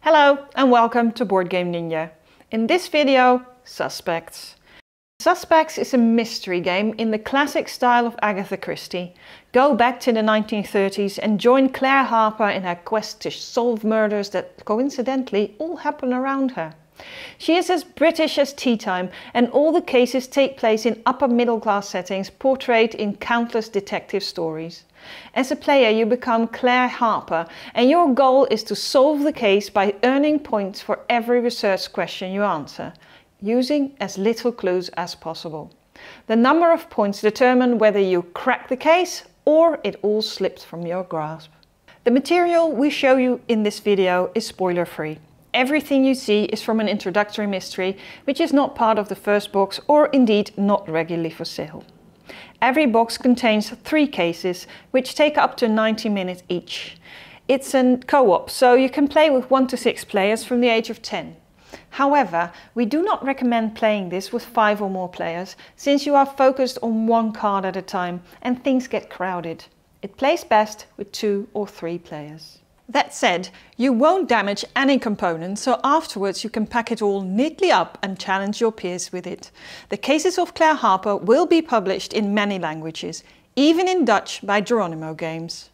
Hello and welcome to BoardgameNinja. In this video, Suspects. Suspects is a mystery game in the classic style of Agatha Christie. Go back to the 1930s and join Claire Harper in her quest to solve murders that coincidentally all happen around her. She is as British as tea time, and all the cases take place in upper middle class settings portrayed in countless detective stories. As a player you become Claire Harper and your goal is to solve the case by earning points for every research question you answer, using as little clues as possible. The number of points determine whether you crack the case or it all slips from your grasp. The material we show you in this video is spoiler free. Everything you see is from an introductory mystery which is not part of the first box or indeed not regularly for sale. Every box contains 3 cases which take up to 90 minutes each. It's a co-op, so you can play with 1 to 6 players from the age of 10. However, we do not recommend playing this with 5 or more players, since you are focused on one card at a time and things get crowded. It plays best with 2 or 3 players. That said, you won't damage any component, so afterwards you can pack it all neatly up and challenge your peers with it. The cases of Claire Harper will be published in many languages, even in Dutch by Geronimo Games.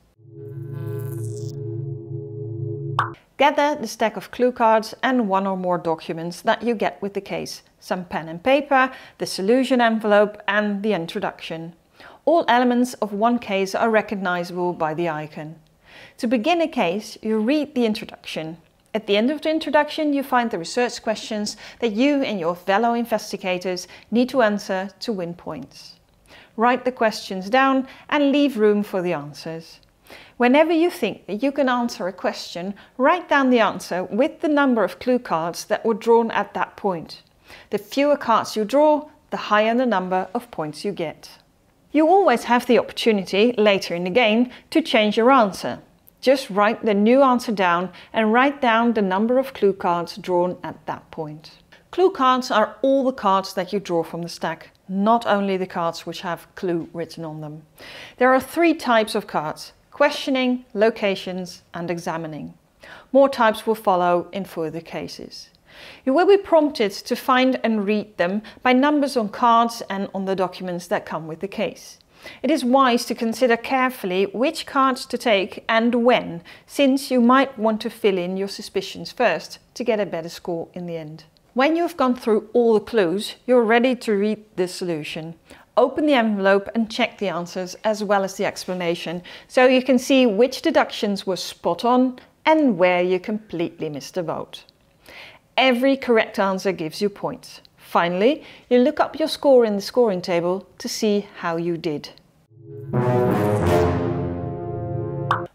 Gather the stack of clue cards and 1 or more documents that you get with the case, some pen and paper, the solution envelope and the introduction. All elements of one case are recognizable by the icon. To begin a case, you read the introduction. At the end of the introduction, you find the research questions that you and your fellow investigators need to answer to win points. Write the questions down and leave room for the answers. Whenever you think that you can answer a question, write down the answer with the number of clue cards that were drawn at that point. The fewer cards you draw, the higher the number of points you get. You always have the opportunity later in the game to change your answer. Just write the new answer down and write down the number of clue cards drawn at that point. Clue cards are all the cards that you draw from the stack, not only the cards which have clue written on them. There are 3 types of cards: questioning, locations and examining. More types will follow in further cases. You will be prompted to find and read them by numbers on cards and on the documents that come with the case. It is wise to consider carefully which cards to take and when, since you might want to fill in your suspicions first to get a better score in the end. When you have gone through all the clues, you're ready to read the solution. Open the envelope and check the answers as well as the explanation, so you can see which deductions were spot on and where you completely missed the boat. Every correct answer gives you points. Finally, you look up your score in the scoring table to see how you did.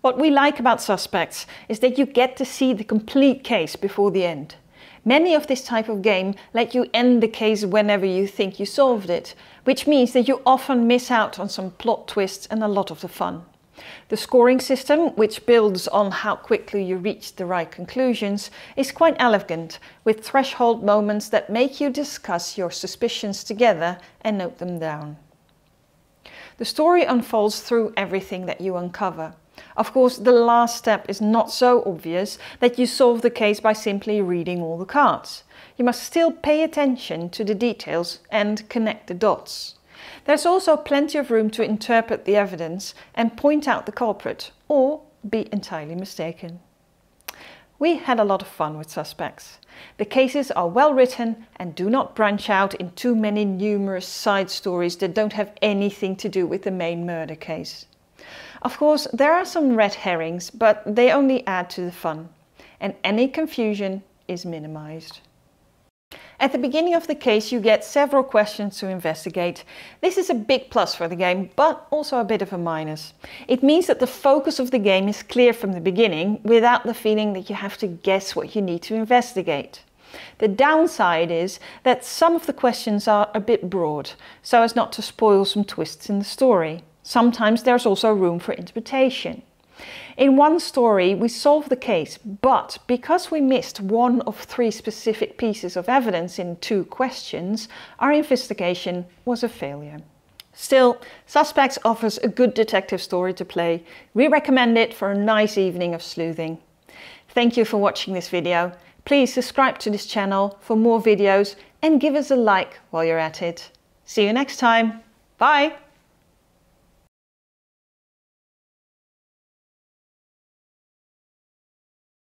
What we like about Suspects is that you get to see the complete case before the end. Many of this type of game let you end the case whenever you think you solved it, which means that you often miss out on some plot twists and a lot of the fun. The scoring system, which builds on how quickly you reach the right conclusions, is quite elegant, with threshold moments that make you discuss your suspicions together and note them down. The story unfolds through everything that you uncover. Of course, the last step is not so obvious that you solve the case by simply reading all the cards. You must still pay attention to the details and connect the dots. There's also plenty of room to interpret the evidence and point out the culprit, or be entirely mistaken. We had a lot of fun with Suspects. The cases are well written and do not branch out in too many numerous side stories that don't have anything to do with the main murder case. Of course, there are some red herrings, but they only add to the fun, and any confusion is minimized. At the beginning of the case you get several questions to investigate. This is a big plus for the game, but also a bit of a minus. It means that the focus of the game is clear from the beginning, without the feeling that you have to guess what you need to investigate. The downside is that some of the questions are a bit broad, so as not to spoil some twists in the story. Sometimes there's also room for interpretation. In one story we solved the case, but because we missed 1 of 3 specific pieces of evidence in 2 questions, our investigation was a failure. Still, Suspects offers a good detective story to play. We recommend it for a nice evening of sleuthing. Thank you for watching this video. Please subscribe to this channel for more videos and give us a like while you're at it. See you next time. Bye!